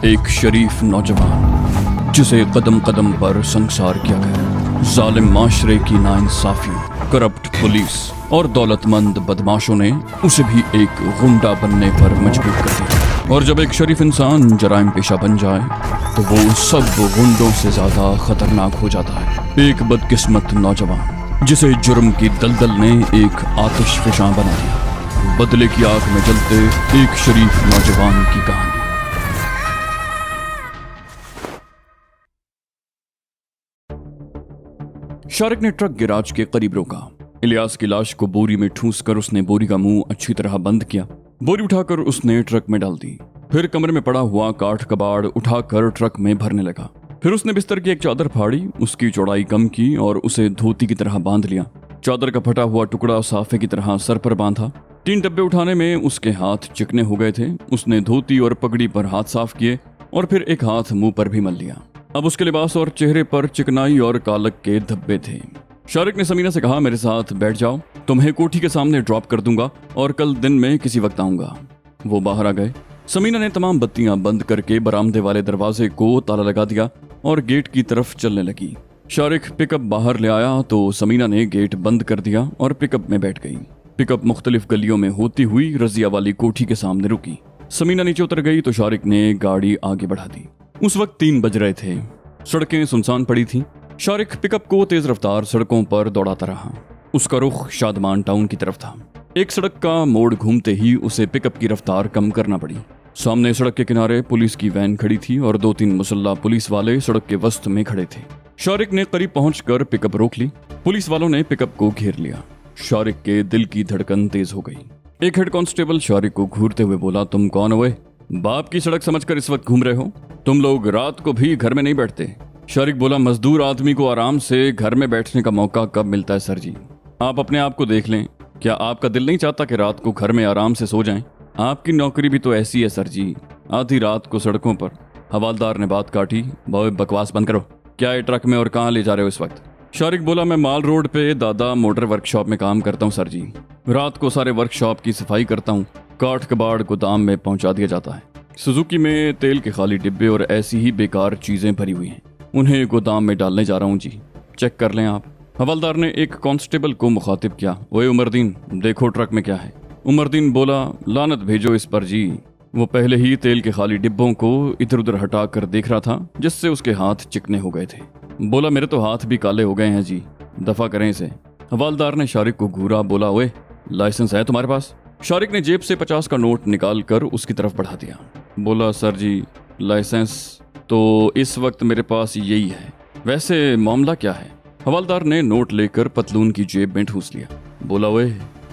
एक शरीफ नौजवान जिसे कदम कदम पर संसार किया गया। जालिम माशरे की नाइंसाफियों, करप्ट पुलिस और दौलतमंद बदमाशों ने उसे भी एक गुंडा बनने पर मजबूर कर दिया। और जब एक शरीफ इंसान जराइम पेशा बन जाए तो वो सब गुंडों से ज्यादा खतरनाक हो जाता है। एक बदकिस्मत नौजवान जिसे जुर्म की दलदल ने एक आतिशफशां बना दिया। बदले की आग में जलते एक शरीफ नौजवान की कहानी। शारिक ने ट्रक गैराज के करीब रोका। इलियास की लाश को बोरी में ठूस कर उसने बोरी का मुंह अच्छी तरह बंद किया। बोरी उठाकर उसने ट्रक में डाल दी। फिर कमरे में पड़ा हुआ काठ कबाड़ उठाकर ट्रक में भरने लगा। फिर उसने बिस्तर की एक चादर फाड़ी, उसकी चौड़ाई कम की और उसे धोती की तरह बांध लिया। चादर का फटा हुआ टुकड़ा साफे की तरह सर पर बांधा। 3 डब्बे उठाने में उसके हाथ चिकने हो गए थे। उसने धोती और पगड़ी पर हाथ साफ किए और फिर एक हाथ मुंह पर भी मल लिया। अब उसके लिबास और चेहरे पर चिकनाई और कालक के धब्बे थे। शारिक ने समीना से कहा, मेरे साथ बैठ जाओ, तुम्हें कोठी के सामने ड्रॉप कर दूंगा और कल दिन में किसी वक्त आऊंगा। वो बाहर आ गए। समीना ने तमाम बत्तियां बंद करके बरामदे वाले दरवाजे को ताला लगा दिया और गेट की तरफ चलने लगी। शारिक पिकअप बाहर ले आया तो समीना ने गेट बंद कर दिया और पिकअप में बैठ गई। पिकअप मुख्तलिफ गलियों में होती हुई रजिया वाली कोठी के सामने रुकी। समीना नीचे उतर गई तो शारिक ने गाड़ी आगे बढ़ा दी। उस वक्त 3 बज रहे थे। सड़कें सुनसान पड़ी थीं। शारिक पिकअप को तेज रफ्तार सड़कों पर दौड़ाता रहा। उसका रुख शादमान टाउन की तरफ था। एक सड़क का मोड़ घूमते ही उसे पिकअप की रफ्तार कम करना पड़ी। सामने सड़क के किनारे पुलिस की वैन खड़ी थी और 2-3 मुसल्ला पुलिस वाले सड़क के वस्त में खड़े थे। शारिक ने करीब पहुंचकर पिकअप रोक ली। पुलिस वालों ने पिकअप को घेर लिया। शारिक के दिल की धड़कन तेज हो गई। एक हेड कांस्टेबल शारिक को घूरते हुए बोला, तुम कौन हो? बाप की सड़क समझकर इस वक्त घूम रहे हो? तुम लोग रात को भी घर में नहीं बैठते? शारिक बोला, मजदूर आदमी को आराम से घर में बैठने का मौका कब मिलता है सर जी? आप अपने आप को देख लें। क्या आपका दिल नहीं चाहता कि रात को घर में आराम से सो जाएं? आपकी नौकरी भी तो ऐसी है सर जी, आधी रात को सड़कों पर। हवालदार ने बात काटी, बहुत बकवास बंद करो। क्या है ट्रक में और कहाँ ले जा रहे हो इस वक्त? शारिक बोला, मैं माल रोड पे दादा मोटर वर्कशॉप में काम करता हूँ सर जी। रात को सारे वर्कशॉप की सफाई करता हूँ। काठ कबाड़ गोदाम में पहुंचा दिया जाता है। सुजुकी में तेल के खाली डिब्बे और ऐसी ही बेकार चीजें भरी हुई हैं, उन्हें गोदाम में डालने जा रहा हूँ जी, चेक कर लें आप। हवलदार ने एक कांस्टेबल को मुखातिब किया, ओए उमरदीन, देखो ट्रक में क्या है। उमरदीन बोला, लानत भेजो इस पर जी। वो पहले ही तेल के खाली डिब्बों को इधर उधर हटा कर देख रहा था, जिससे उसके हाथ चिकने हो गए थे। बोला, मेरे तो हाथ भी काले हो गए हैं जी, दफा करें इसे। हवलदार ने शारिक को घूरा, बोला, ओए लाइसेंस है तुम्हारे पास? शारिक ने जेब से 50 का नोट निकाल कर उसकी तरफ बढ़ा दिया। बोला, सर जी लाइसेंस तो इस वक्त मेरे पास यही है, वैसे मामला क्या है? हवलदार ने नोट लेकर पतलून की जेब में ठूस लिया। बोला, ओए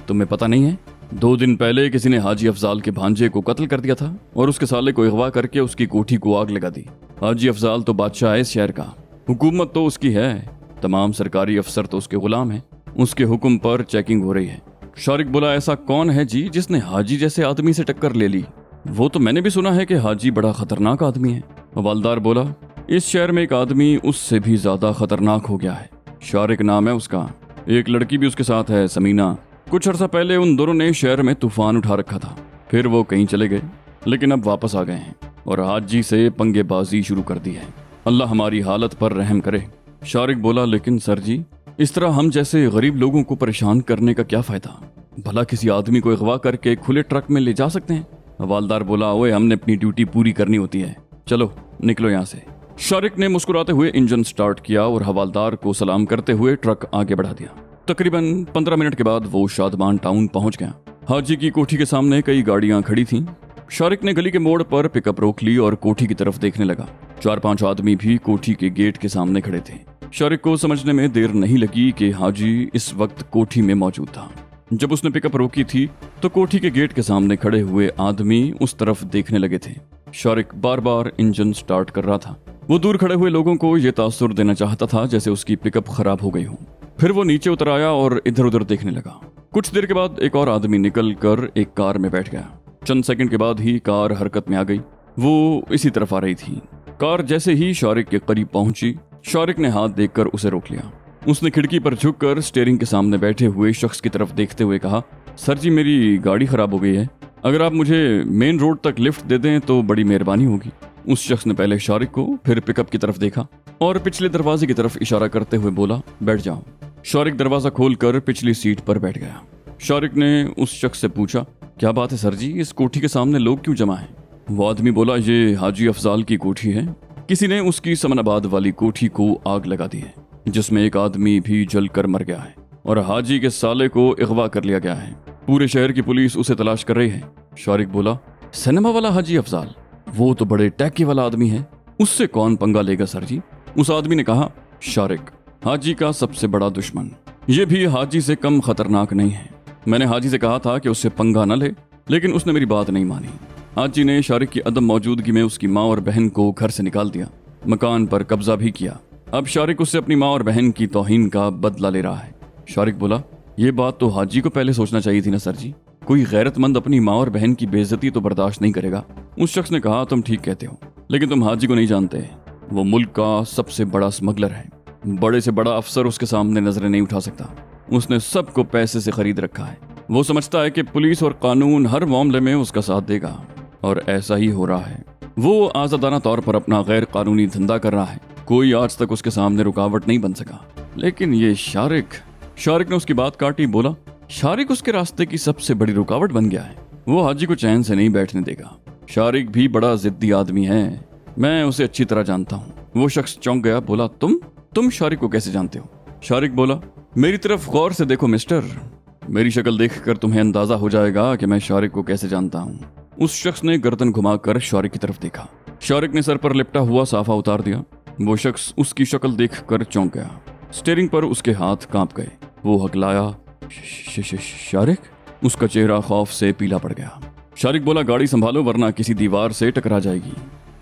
तुम्हें पता नहीं है, 2 दिन पहले किसी ने हाजी अफजाल के भांजे को कत्ल कर दिया था और उसके साले को अगवा करके उसकी कोठी को आग लगा दी। हाजी अफजाल तो बादशाह है इस शहर का, हुकूमत तो उसकी है, तमाम सरकारी अफसर तो उसके गुलाम हैं, उसके हुक्म पर चेकिंग हो रही है। शारिक बोला, ऐसा कौन है जी जिसने हाजी जैसे आदमी से टक्कर ले ली? वो तो मैंने भी सुना है कि हाजी बड़ा खतरनाक आदमी है। हवलदार बोला, इस शहर में एक आदमी उससे भी ज्यादा खतरनाक हो गया है, शारिक नाम है उसका। एक लड़की भी उसके साथ है, समीना। कुछ अर्सा पहले उन दोनों ने शहर में तूफान उठा रखा था, फिर वो कहीं चले गए, लेकिन अब वापस आ गए हैं और हाजी से पंगेबाजी शुरू कर दी है। अल्लाह हमारी हालत पर रहम करे। शारिक बोला, लेकिन सर जी इस तरह हम जैसे गरीब लोगों को परेशान करने का क्या फायदा? भला किसी आदमी को अगवा करके खुले ट्रक में ले जा सकते हैं? हवलदार बोला, ओए हमने अपनी ड्यूटी पूरी करनी होती है, चलो निकलो यहाँ से। शारिक ने मुस्कुराते हुए इंजन स्टार्ट किया और हवलदार को सलाम करते हुए ट्रक आगे बढ़ा दिया। तकरीबन 15 मिनट के बाद वो शादमान टाउन पहुंच गया। हाजी की कोठी के सामने कई गाड़ियां खड़ी थीं। शारिक ने गली के मोड़ पर पिकअप रोक ली और कोठी की तरफ देखने लगा। 4-5 आदमी भी कोठी के गेट के सामने खड़े थे। शारिक को समझने में देर नहीं लगी कि हाजी इस वक्त कोठी में मौजूद था। जब उसने पिकअप रोकी थी तो कोठी के गेट के सामने खड़े हुए आदमी उस तरफ देखने लगे थे। शारिक बार बार इंजन स्टार्ट कर रहा था। वो दूर खड़े हुए लोगों को ये तासुर देना चाहता था जैसे उसकी पिकअप खराब हो गई हो। फिर वो नीचे उतर आया और इधर उधर देखने लगा। कुछ देर के बाद एक और आदमी निकल कर एक कार में बैठ गया। चंद सेकंड के बाद ही कार हरकत में आ गई। वो इसी तरफ आ रही थी। कार जैसे ही शारिक के करीब पहुंची, शारिक ने हाथ देखकर उसे रोक लिया। उसने खिड़की पर झुककर स्टीयरिंग के सामने बैठे हुए शख्स की तरफ देखते हुए कहा, सर जी मेरी गाड़ी खराब हो गई है, अगर आप मुझे मेन रोड तक लिफ्ट दे दें तो बड़ी मेहरबानी होगी। उस शख्स ने पहले शारिक को, फिर पिकअप की तरफ देखा और पिछले दरवाजे की तरफ इशारा करते हुए बोला, बैठ जाओ। शारिक दरवाजा खोलकर पिछली सीट पर बैठ गया। शारिक ने उस शख्स से पूछा, क्या बात है सर जी, इस कोठी के सामने लोग क्यों जमा हैं? वो आदमी बोला, ये हाजी अफजाल की कोठी है। किसी ने उसकी समनाबाद वाली कोठी को आग लगा दी है, जिसमें एक आदमी भी जलकर मर गया है और हाजी के साले को अगवा कर लिया गया है। पूरे शहर की पुलिस उसे तलाश कर रही है। शारिक बोला, सिनेमा वाला हाजी अफजाल? वो तो बड़े टैक्की वाला आदमी है, उससे कौन पंगा लेगा सर जी? उस आदमी ने कहा, शारिक हाजी का सबसे बड़ा दुश्मन, ये भी हाजी से कम खतरनाक नहीं है। मैंने हाजी से कहा था कि उससे पंगा न ले, लेकिन उसने मेरी बात नहीं मानी। हाजी ने शारिक की अदम मौजूदगी में उसकी माँ और बहन को घर से निकाल दिया, मकान पर कब्जा भी किया। अब शारिक उससे अपनी माँ और बहन की तौहीन का बदला ले रहा है। शारिक बोला, ये बात तो हाजी को पहले सोचना चाहिए थी ना सर जी, कोई गैरतमंद अपनी माँ और बहन की बेइज्जती तो बर्दाश्त नहीं करेगा। उस शख्स ने कहा, तुम ठीक कहते हो, लेकिन तुम हाजी को नहीं जानते। वो मुल्क का सबसे बड़ा स्मगलर है, बड़े से बड़ा अफसर उसके सामने नजरें नहीं उठा सकता। उसने सबको पैसे से खरीद रखा है। वो समझता है कि पुलिस और कानून हर मामले में उसका साथ देगा, और ऐसा ही हो रहा है। वो आजादाना तौर पर अपना गैर कानूनी धंधा कर रहा है, कोई आज तक उसके सामने रुकावट नहीं बन सका। लेकिन ये शारिक ने उसकी बात काटी, बोला, शारिक उसके रास्ते की सबसे बड़ी रुकावट बन गया है। वो हाजी को चैन से नहीं बैठने देगा। शारिक भी बड़ा जिद्दी आदमी है, मैं उसे अच्छी तरह जानता हूँ। वो शख्स चौंक गया, बोला, तुम शारिक को कैसे जानते हो? शारिक बोला, मेरी तरफ गौर से देखो मिस्टर, मेरी शक्ल देखकर तुम्हें अंदाजा हो जाएगा कि मैं शारिक को कैसे जानता हूँ। उस शख्स ने गर्दन घुमाकर शारिक की तरफ देखा। शारिक ने सर पर लिपटा हुआ साफा उतार दिया। वो शख्स उसकी शक्ल देखकर चौंक गया। स्टीयरिंग पर उसके हाथ कांप गए। वो हकलाया, शारिक? उसका चेहरा खौफ से पीला पड़ गया। शारिक बोला, गाड़ी संभालो वरना किसी दीवार से टकरा जाएगी।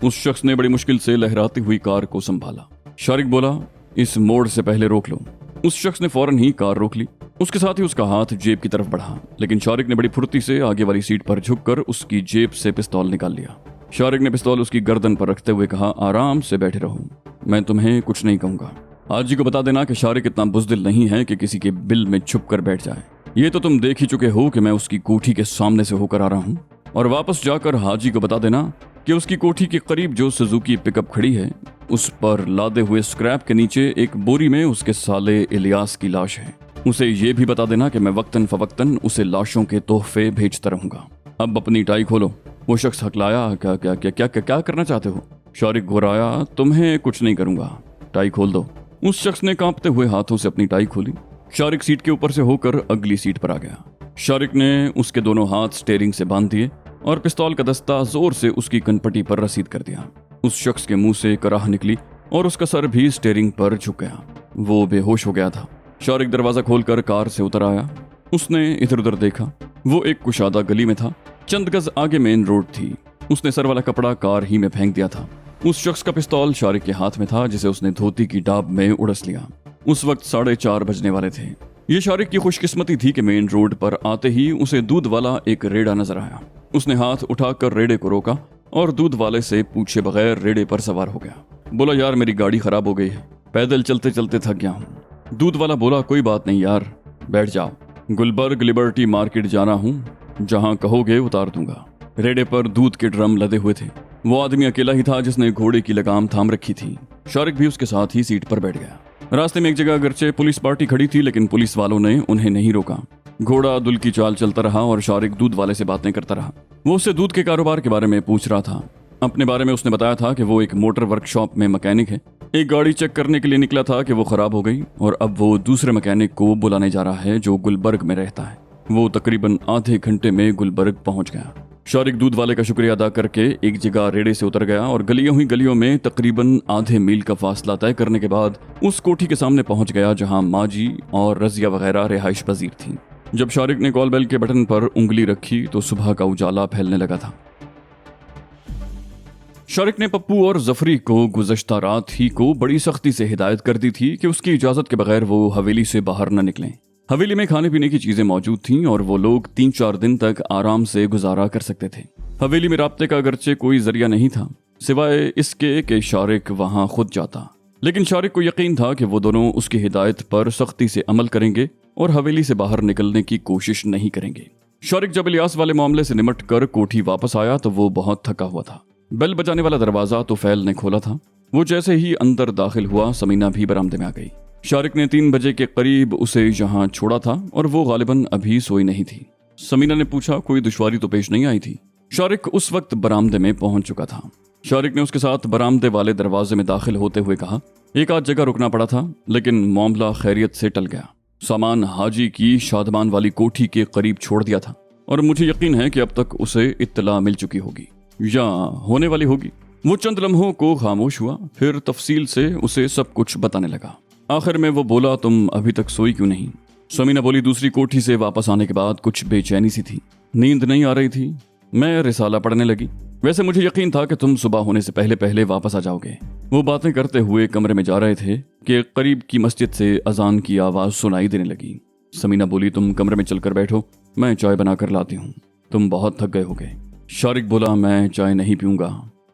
उस शख्स ने बड़ी मुश्किल से लहराती हुई कार को संभाला। शारिक बोला, इस मोड़ से पहले रोक लो। उस शख्स ने फौरन ही कार रोक ली। उसके साथ ही उसका हाथ जेब की तरफ बढ़ा, लेकिन शारिक ने बड़ी फुर्ती से आगे वाली सीट पर झुककर उसकी जेब से पिस्तौल निकाल लिया। शारिक ने पिस्तौल उसकी गर्दन पर रखते हुए कहा, आराम से बैठे रहो, मैं तुम्हें कुछ नहीं कहूंगा। हाजी को बता देना कि शारिक इतना बुज़दिल नहीं है कि किसी के बिल में छुप कर बैठ जाए। ये तो तुम देख ही चुके हो कि मैं उसकी कोठी के सामने से होकर आ रहा हूँ। और वापस जाकर हाजी को बता देना कि उसकी कोठी के करीब जो सुजुकी पिकअप खड़ी है, उस पर लादे हुए स्क्रैप के नीचे एक बोरी में उसके साले इलियास की लाश है। उसे ये भी बता देना कि मैं वक्तन फवक्तन उसे लाशों के तोहफे भेजता रहूंगा। अब अपनी टाई खोलो। वो शख्स हकलाया, क्या क्या क्या क्या क्या क्या करना चाहते हो? शारिक घुराया, तुम्हें कुछ नहीं करूंगा, टाई खोल दो। उस शख्स ने कांपते हुए हाथों से अपनी टाई खोली। शारिक सीट के ऊपर से होकर अगली सीट पर आ गया। शारिक ने उसके दोनों हाथ स्टीयरिंग से बांध दिए और पिस्तौल का दस्ता जोर से उसकी कनपटी पर रसीद कर दिया। उस शख्स के मुंह से कराह निकली और उसका सर भी स्टीयरिंग पर झुक गया। वो बेहोश हो गया था। शारिक दरवाजा खोलकर कार से उतर आया। उसने इधर उधर देखा। वो एक कुशादा गली में था। चंद गज आगे मेन रोड थी। उसने सर वाला कपड़ा कार ही में फेंक दिया था। उस शख्स का पिस्तौल शारिक के हाथ में था, जिसे उसने धोती की डाब में उड़स लिया। उस वक्त 4:30 बजने वाले थे। ये शारिक की खुशकिस्मती थी कि मेन रोड पर आते ही उसे दूध वाला एक रेड़ा नजर आया। उसने हाथ उठाकर रेड़े को रोका और दूध वाले से पूछे बगैर रेड़े पर सवार हो गया। बोला, यार मेरी गाड़ी खराब हो गई है, पैदल चलते चलते थक गया हूँ। दूध वाला बोला, कोई बात नहीं यार, बैठ जाओ, गुलबर्ग लिबर्टी मार्केट जाना हूँ, जहाँ कहोगे उतार दूंगा। रेड़े पर दूध के ड्रम लदे हुए थे। वो आदमी अकेला ही था जिसने घोड़े की लगाम थाम रखी थी। शारिक भी उसके साथ ही सीट पर बैठ गया। रास्ते में एक जगह अगरचे पुलिस पार्टी खड़ी थी, लेकिन पुलिस वालों ने उन्हें नहीं रोका। घोड़ा दुल की चाल चलता रहा और शारिक दूध वाले से बातें करता रहा। वो उससे दूध के कारोबार के बारे में पूछ रहा था। अपने बारे में उसने बताया था कि वो एक मोटर वर्कशॉप में मैकेनिक है। एक गाड़ी चेक करने के लिए निकला था कि वो खराब हो गई और अब वो दूसरे मैकेनिक को बुलाने जा रहा है जो गुलबर्ग में रहता है। वो तकरीबन आधे घंटे में गुलबर्ग पहुंच गया। शारिक दूध वाले का शुक्रिया अदा करके एक जगह रेड़े से उतर गया और गलियों ही गलियों में तकरीबन आधे मील का फासला तय करने के बाद उस कोठी के सामने पहुंच गया जहां माजी और रजिया वगैरह रिहाइश पजीर थी। जब शारिक ने कॉल बेल के बटन पर उंगली रखी तो सुबह का उजाला फैलने लगा था। शारिक ने पप्पू और जफरी को गुज़श्ता रात ही को बड़ी सख्ती से हिदायत कर दी थी कि उसकी इजाजत के बगैर वो हवेली से बाहर न निकलें। हवेली में खाने पीने की चीजें मौजूद थीं और वो लोग 3-4 दिन तक आराम से गुजारा कर सकते थे। हवेली में राब्ते का अगरचे कोई जरिया नहीं था सिवाय इसके कि शारिक वहां खुद जाता। लेकिन शारिक को यकीन था कि वो दोनों उसकी हिदायत पर सख्ती से अमल करेंगे और हवेली से बाहर निकलने की कोशिश नहीं करेंगे। शारिक जब इलियास वाले मामले से निमट कर कोठी वापस आया तो वो बहुत थका हुआ था। बेल बजाने वाला दरवाजा तुफैल ने खोला था। वो जैसे ही अंदर दाखिल हुआ, समीना भी बरामदे में आ गई। शारिक ने 3 बजे के करीब उसे यहाँ छोड़ा था और वो गालिबन अभी सोई नहीं थी। समीना ने पूछा, कोई दुश्वारी तो पेश नहीं आई थी? शारिक उस वक्त बरामदे में पहुंच चुका था। शारिक ने उसके साथ बरामदे वाले दरवाजे में दाखिल होते हुए कहा, एक आध जगह रुकना पड़ा था, लेकिन मामला खैरियत से टल गया। सामान हाजी की शादमान वाली कोठी के करीब छोड़ दिया था और मुझे यकीन है कि अब तक उसे इत्तला मिल चुकी होगी या होने वाली होगी। वो चंद लम्हों को खामोश हुआ, फिर तफसील से उसे सब कुछ बताने लगा। आखिर में वो बोला, तुम अभी तक सोई क्यों नहीं? समीना बोली, दूसरी कोठी से वापस आने के बाद कुछ बेचैनी सी थी, नींद नहीं आ रही थी। मैं रिसाला पढ़ने लगी। वैसे मुझे यकीन था कि तुम सुबह होने से पहले पहले वापस आ जाओगे। वो बातें करते हुए कमरे में जा रहे थे कि करीब की मस्जिद से अजान की आवाज सुनाई देने लगी। समीना बोली, तुम कमरे में चलकर बैठो, मैं चाय बनाकर लाती हूँ, तुम बहुत थक गए होगे। शारिक बोला, मैं चाय नहीं पीऊंगा,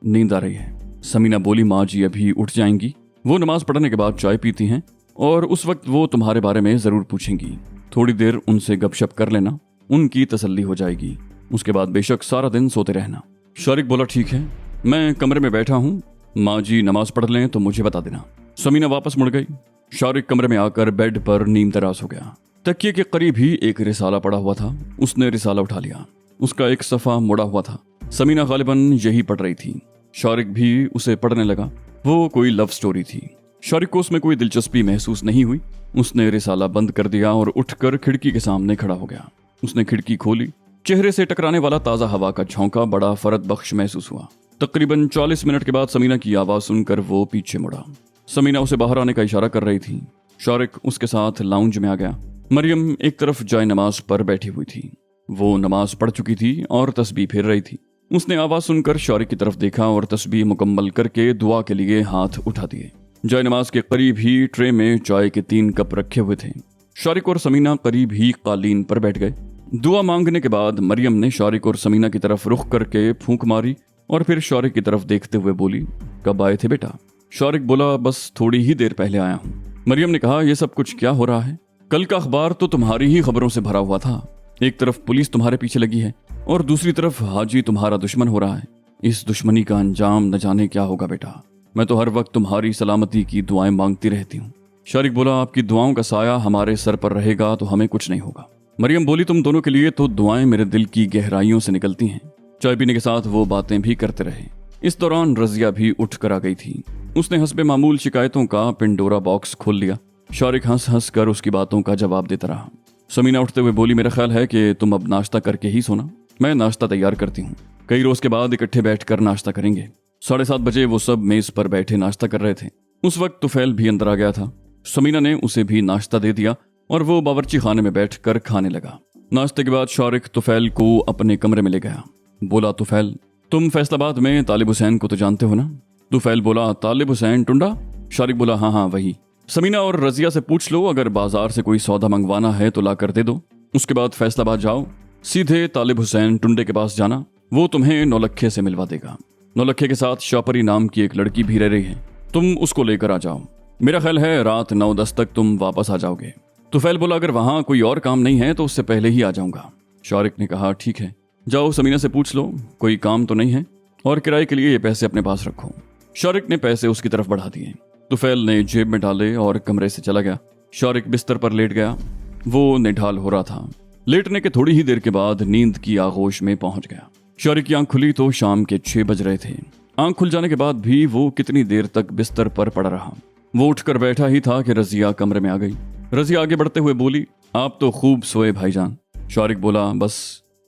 नींद आ रही है। समीना बोली, माँ जी अभी उठ जाएंगी, वो नमाज पढ़ने के बाद चाय पीती हैं और उस वक्त वो तुम्हारे बारे में जरूर पूछेंगी। थोड़ी देर उनसे गपशप कर लेना, उनकी तसल्ली हो जाएगी। उसके बाद बेशक सारा दिन सोते रहना। शारिक बोला, ठीक है, मैं कमरे में बैठा हूँ, माँ जी नमाज पढ़ लें तो मुझे बता देना। समीना वापस मुड़ गई। शारिक कमरे में आकर बेड पर नीम तराश हो गया। तकिए के करीब ही एक रिसाला पड़ा हुआ था। उसने रिसाला उठा लिया। उसका एक सफ़ा मुड़ा हुआ था। समीना गालिबन यही पढ़ रही थी। शारिक भी उसे पढ़ने लगा। वो कोई लव स्टोरी थी। शारिक को उसमें कोई दिलचस्पी महसूस नहीं हुई। उसने रिसाला बंद कर दिया और उठकर खिड़की के सामने खड़ा हो गया। उसने खिड़की खोली। चेहरे से टकराने वाला ताज़ा हवा का झोंका बड़ा फरद बख्श महसूस हुआ। तकरीबन 40 मिनट के बाद समीना की आवाज़ सुनकर वो पीछे मुड़ा। समीना उसे बाहर आने का इशारा कर रही थी। शारिक उसके साथ लाउंज में आ गया। मरियम एक तरफ जाए नमाज पर बैठी हुई थी। वो नमाज पढ़ चुकी थी और तस्बीह फेर रही थी। उसने आवाज़ सुनकर शारिक की तरफ देखा और तस्बीह मुकम्मल करके दुआ के लिए हाथ उठा दिए। जाए नमाज के करीब ही ट्रे में चाय के 3 कप रखे हुए थे। शारिक और समीना करीब ही कालीन पर बैठ गए। दुआ मांगने के बाद मरियम ने शारिक और समीना की तरफ रुख करके फूंक मारी और फिर शारिक की तरफ देखते हुए बोली, कब आए थे बेटा? शारिक बोला, बस थोड़ी ही देर पहले आया हूँ। मरियम ने कहा, यह सब कुछ क्या हो रहा है? कल का अखबार तो तुम्हारी ही खबरों से भरा हुआ था। एक तरफ पुलिस तुम्हारे पीछे लगी है और दूसरी तरफ हाजी तुम्हारा दुश्मन हो रहा है। इस दुश्मनी का अंजाम न जाने क्या होगा बेटा। मैं तो हर वक्त तुम्हारी सलामती की दुआएं मांगती रहती हूँ। शारिक बोला, आपकी दुआओं का साया हमारे सर पर रहेगा तो हमें कुछ नहीं होगा। मरियम बोली, तुम दोनों के लिए तो दुआएं मेरे दिल की गहराइयों से निकलती हैं। चाय पीने के साथ वो बातें भी करते रहे। इस दौरान रजिया भी उठ कर आ गई थी। उसने हस्बे मामूल शिकायतों का पिंडोरा बॉक्स खोल लिया। शारिक हंस हंस कर उसकी बातों का जवाब देता रहा। समीना उठते हुए बोली, मेरा ख्याल है कि तुम अब नाश्ता करके ही सोना। मैं नाश्ता तैयार करती हूँ। कई रोज के बाद इकट्ठे बैठकर नाश्ता करेंगे। 7:30 बजे वो सब मेज पर बैठे नाश्ता कर रहे थे। उस वक्त तुफैल भी अंदर आ गया था। समीना ने उसे भी नाश्ता दे दिया और वो बावर्ची खाने में बैठकर खाने लगा। नाश्ते के बाद शारिक तुफैल को अपने कमरे में ले गया। बोला, तुफैल, तुम फैसलाबाद में तालिब हुसैन को तो जानते हो ना? तुफैल बोला, तालिब हुसैन टुंडा? शारिक बोला, हाँ हाँ वही। समीना और रजिया से पूछ लो, अगर बाजार से कोई सौदा मंगवाना है तो ला कर दे दो। उसके बाद फैसलाबाद जाओ, सीधे तालिब हुसैन टुंडे के पास जाना। वो तुम्हें नौलखे से मिलवा देगा। नौलखे के साथ शापरी नाम की एक लड़की भी रह रही है, तुम उसको लेकर आ जाओ। मेरा ख्याल है रात 9-10 तक तुम वापस आ जाओगे। तुफैल बोला, अगर वहां कोई और काम नहीं है तो उससे पहले ही आ जाऊंगा। शारिक ने कहा, ठीक है, जाओ समीना से पूछ लो कोई काम तो नहीं है और किराए के लिए ये पैसे अपने पास रखो। शारिक ने पैसे उसकी तरफ बढ़ा दिए। तुफैल ने जेब में डाले और कमरे से चला गया। शारिक बिस्तर पर लेट गया। वो निढाल हो रहा था। लेटने के थोड़ी ही देर के बाद नींद की आगोश में पहुंच गया। शारिक की आंख खुली तो शाम के 6 बज रहे थे। आंख खुल जाने के बाद भी वो कितनी देर तक बिस्तर पर पड़ा रहा। वो उठकर बैठा ही था कि रजिया कमरे में आ गई। रजिया आगे बढ़ते हुए बोली, आप तो खूब सोए भाईजान। शारिक बोला, बस।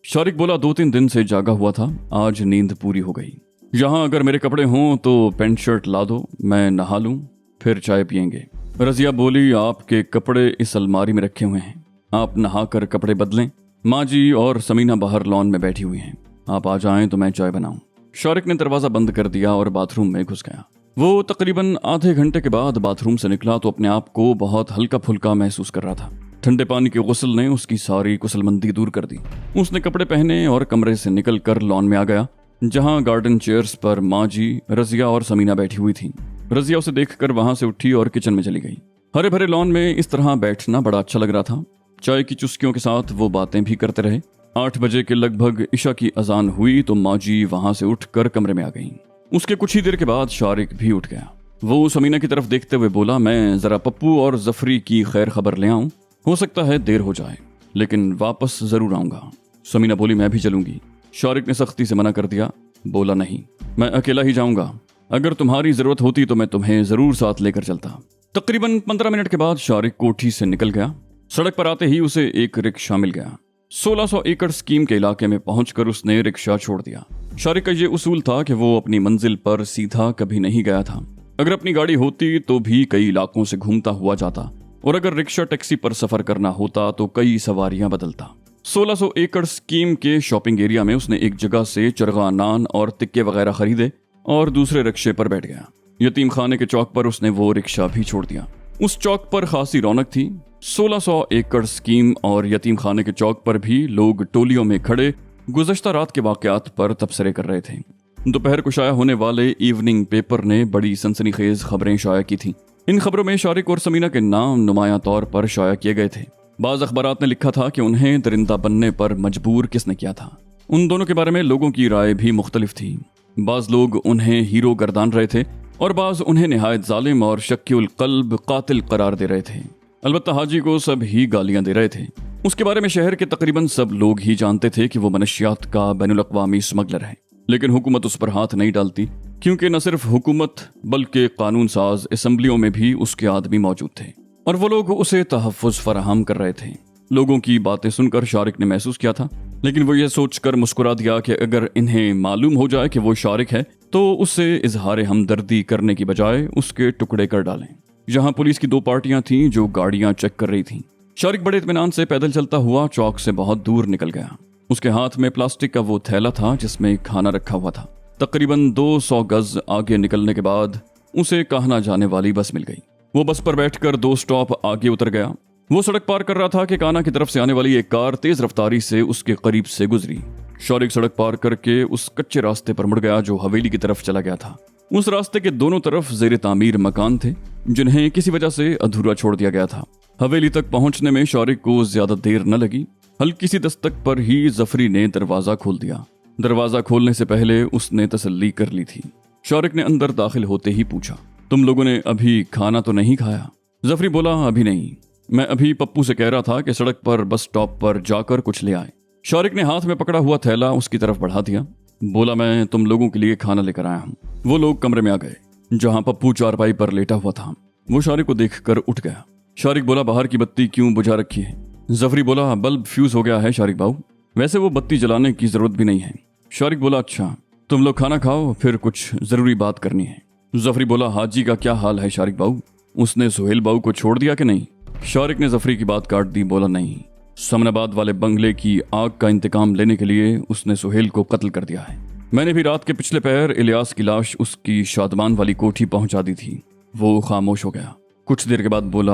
शारिक बोला, 2-3 दिन से जागा हुआ था, आज नींद पूरी हो गई। यहाँ अगर मेरे कपड़े हों तो पैंट शर्ट ला दो, मैं नहा लूं, फिर चाय पियेंगे। रजिया बोली, आपके कपड़े इस अलमारी में रखे हुए हैं, आप नहाकर कपड़े बदलें। माँ जी और समीना बाहर लॉन में बैठी हुई हैं, आप आ जाएं तो मैं चाय बनाऊं। शारिक ने दरवाजा बंद कर दिया और बाथरूम में घुस गया। वो तकरीबन आधे घंटे के बाद बाथरूम से निकला तो अपने आप को बहुत हल्का फुल्का महसूस कर रहा था। ठंडे पानी के गुस्ल ने उसकी सारी कुसलमंदी दूर कर दी। उसने कपड़े पहने और कमरे से निकलकर लॉन में आ गया, जहां गार्डन चेयर्स पर माँ जी, रजिया और समीना बैठी हुई थी। रजिया उसे देखकर वहां से उठी और किचन में चली गई। हरे भरे लॉन में इस तरह बैठना बड़ा अच्छा लग रहा था। चाय की चुस्कियों के साथ वो बातें भी करते रहे। 8 बजे के लगभग इशा की अजान हुई तो माजी वहां से उठकर कमरे में आ गई। उसके कुछ ही देर के बाद शारिक भी उठ गया। वो समीना की तरफ देखते हुए बोला, मैं जरा पप्पू और जफरी की खैर खबर ले आऊं, हो सकता है देर हो जाए, लेकिन वापस जरूर आऊंगा। समीना बोली, मैं भी चलूंगी। शारिक ने सख्ती से मना कर दिया, बोला, नहीं, मैं अकेला ही जाऊंगा, अगर तुम्हारी जरूरत होती तो मैं तुम्हें जरूर साथ लेकर चलता। तकरीबन 15 मिनट के बाद शारिक कोठी से निकल गया। सड़क पर आते ही उसे एक रिक्शा मिल गया। 1600 एकड़ स्कीम के इलाके में पहुंचकर उसने रिक्शा छोड़ दिया। शारिक का ये उसूल था कि वो अपनी मंजिल पर सीधा कभी नहीं गया था। अगर अपनी गाड़ी होती तो भी कई इलाकों से घूमता हुआ जाता, और अगर रिक्शा टैक्सी पर सफर करना होता तो कई सवारियां बदलता। 1600 एकड़ स्कीम के शॉपिंग एरिया में उसने एक जगह से चरगा, नान और तिक्के वगैरह खरीदे और दूसरे रिक्शे पर बैठ गया। यतीम खाने के चौक पर उसने वो रिक्शा भी छोड़ दिया। उस चौक पर खासी रौनक थी। 1600 एकड़ स्कीम और यतीम खाने के चौक पर भी लोग टोलियों में खड़े गुज़श्ता रात के वाकयात पर तबसरे कर रहे थे। दोपहर को शाया होने वाले इवनिंग पेपर ने बड़ी सनसनीखेज खबरें शाया की थी। इन खबरों में शारिक और समीना के नाम नुमाया तौर पर शाया किए गए थे। बाज़ अखबारात ने लिखा था कि उन्हें दरिंदा बनने पर मजबूर किसने किया था। उन दोनों के बारे में लोगों की राय भी मुख्तलिफ थी। बाज़ लोग उन्हें हीरो गर्दान रहे थे और बाज़ उन्हें निहायत जालिम और शक्युल कल्ब कातिल करार दे रहे थे। अलबत्ता हाजी को सब ही गालियां दे रहे थे। उसके बारे में शहर के तकरीबन सब लोग ही जानते थे कि वो मनशियात का बैनुल अक़वामी स्मगलर है, लेकिन हुकूमत उस पर हाथ नहीं डालती, क्योंकि न सिर्फ हुकूमत बल्कि कानून साज असम्बलियों में भी उसके आदमी मौजूद थे और वो लोग उसे तहफ़्फ़ुज़ फराहम कर रहे थे। लोगों की बातें सुनकर शारिक ने महसूस किया था, लेकिन वो ये सोचकर मुस्कुरा दिया कि अगर इन्हें मालूम हो जाए कि वो शारिक है तो उससे इजहार हमदर्दी करने की बजाय उसके टुकड़े कर डालें। जहां पुलिस की 2 पार्टियां थीं जो गाड़ियां चेक कर रही थीं। शारिक बड़े इत्मीनान से पैदल चलता हुआ चौक से बहुत दूर निकल गया। उसके हाथ में प्लास्टिक का वो थैला था जिसमें खाना रखा हुआ था। तकरीबन 200 गज आगे निकलने के बाद उसे कहना जाने वाली बस मिल गई। वो बस पर बैठकर 2 स्टॉप आगे उतर गया। वो सड़क पार कर रहा था कि काना की तरफ से आने वाली एक कार तेज रफ्तारी से उसके करीब से गुजरी। शारिक सड़क पार करके उस कच्चे रास्ते पर मुड़ गया जो हवेली की तरफ चला गया था। उस रास्ते के दोनों तरफ जेर तामीर मकान थे जिन्हें किसी वजह से अधूरा छोड़ दिया गया था। हवेली तक पहुंचने में शारिक को ज्यादा देर न लगी। हल्की सी दस्तक पर ही जफरी ने दरवाजा खोल दिया। दरवाजा खोलने से पहले उसने तसल्ली कर ली थी। शारिक ने अंदर दाखिल होते ही पूछा, तुम लोगों ने अभी खाना तो नहीं खाया? जफरी बोला, अभी नहीं, मैं अभी पप्पू से कह रहा था कि सड़क पर बस स्टॉप पर जाकर कुछ ले आए। शारिक ने हाथ में पकड़ा हुआ थैला उसकी तरफ बढ़ा दिया। बोला, मैं तुम लोगों के लिए खाना लेकर आया हूँ। वो लोग कमरे में आ गए जहाँ पप्पू चारपाई पर लेटा हुआ था। वो शारिक को देखकर उठ गया। शारिक बोला, बाहर की बत्ती क्यों बुझा रखी है? जफरी बोला, बल्ब फ्यूज हो गया है शारिक बाबू, वैसे वो बत्ती जलाने की जरूरत भी नहीं है। शारिक बोला, अच्छा, तुम लोग खाना खाओ, फिर कुछ जरूरी बात करनी है। जफरी बोला, हाजी का क्या हाल है शारिक बाबू? उसने सुहेल बाबू को छोड़ दिया कि नहीं? शारिक ने जफरी की बात काट दी, बोला, नहीं, समनाबाद वाले बंगले की आग का इंतकाम लेने के लिए उसने सुहेल को कत्ल कर दिया है। मैंने भी रात के पिछले पहर इलियास की लाश उसकी शादमान वाली कोठी पहुंचा दी थी। वो खामोश हो गया। कुछ देर के बाद बोला,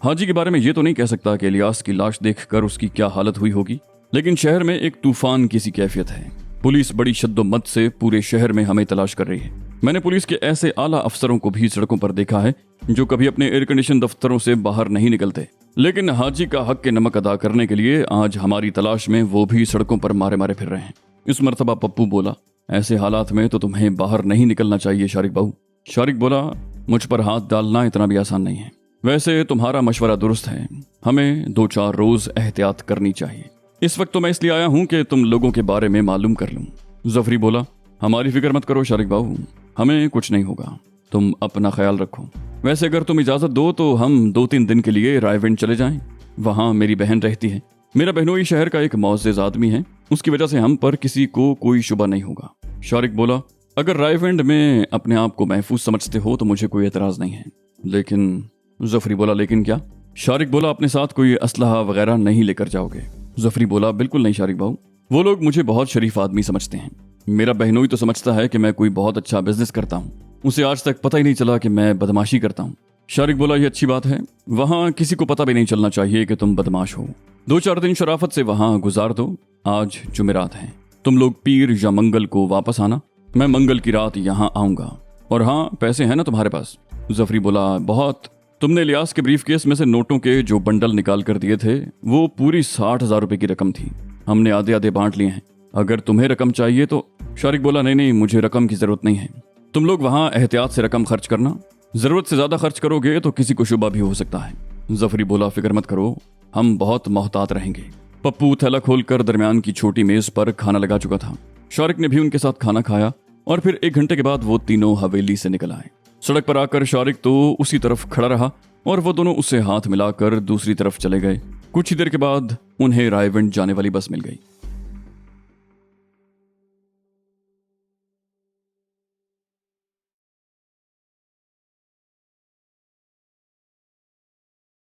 हाजी के बारे में ये तो नहीं कह सकता कि इलियास की लाश देखकर उसकी क्या हालत हुई होगी, लेकिन शहर में एक तूफान की सी कैफियत है। पुलिस बड़ी शद्दोमत से पूरे शहर में हमें तलाश कर रही है। मैंने पुलिस के ऐसे आला अफसरों को भी सड़कों पर देखा है जो कभी अपने एयर कंडीशन दफ्तरों से बाहर नहीं निकलते, लेकिन हाजी का हक के नमक अदा करने के लिए आज हमारी तलाश में वो भी सड़कों पर मारे मारे फिर रहे हैं। इस मर्तबा पप्पू बोला, ऐसे हालात में तो तुम्हें बाहर नहीं निकलना चाहिए शारिक बाबू। शारिक बोला, मुझ पर हाथ डालना इतना भी आसान नहीं है। वैसे तुम्हारा मशवरा दुरुस्त है, हमें 2-4 रोज एहतियात करनी चाहिए। इस वक्त तो मैं इसलिए आया हूं कि तुम लोगों के बारे में मालूम कर लूं। जफरी बोला, हमारी फिक्र मत करो शारिक बाबू, हमें कुछ नहीं होगा, तुम अपना ख्याल रखो। वैसे अगर तुम इजाजत दो तो हम 2-3 दिन के लिए रायविंड चले जाएं। वहां मेरी बहन रहती है। मेरा बहनोई शहर का एक मुअज़्ज़िज़ आदमी है, उसकी वजह से हम पर किसी को कोई शुबा नहीं होगा। शारिक बोला, अगर रायविंड में अपने आप को महफूज समझते हो तो मुझे कोई एतराज नहीं है, लेकिन जफरी बोला, लेकिन क्या? शारिक बोला, अपने साथ कोई असलहा वगैरह नहीं लेकर जाओगे? जफरी बोला, बिल्कुल नहीं शारिक बाबू, वो लोग मुझे बहुत शरीफ आदमी समझते हैं। मेरा बहनोई तो समझता है कि मैं कोई बहुत अच्छा बिजनेस करता हूँ, उसे आज तक पता ही नहीं चला कि मैं बदमाशी करता हूँ। शारिक बोला, ये अच्छी बात है, वहाँ किसी को पता भी नहीं चलना चाहिए कि तुम बदमाश हो। 2-4 दिन शराफत से वहाँ गुजार दो। आज जुमेरात है, तुम लोग पीर या मंगल को वापस आना, मैं मंगल की रात यहाँ आऊँगा। और हाँ, पैसे हैं ना तुम्हारे पास? जफरी बोला, बहुत। तुमने इलियास के ब्रीफ केस में से नोटों के जो बंडल निकाल कर दिए थे वो पूरी 60,000 रुपए की रकम थी। हमने आधे आधे बांट लिए हैं। अगर तुम्हें रकम चाहिए तो। शारिक बोला, नहीं नहीं, मुझे रकम की जरूरत नहीं है। तुम लोग वहां एहतियात से रकम खर्च करना, जरूरत से ज्यादा खर्च करोगे तो किसी को शुबा भी हो सकता है। जफरी बोला, फिक्र मत करो, हम बहुत मोहतात रहेंगे। पप्पू थैला खोलकर दरमियान की छोटी मेज पर खाना लगा चुका था। शारिक ने भी उनके साथ खाना खाया और फिर 1 घंटे के बाद वो तीनों हवेली से निकल आए। सड़क पर आकर शारिक तो उसी तरफ खड़ा रहा और वो दोनों उससे हाथ मिलाकर दूसरी तरफ चले गए। कुछ ही देर के बाद उन्हें रायविंड जाने वाली बस मिल गई।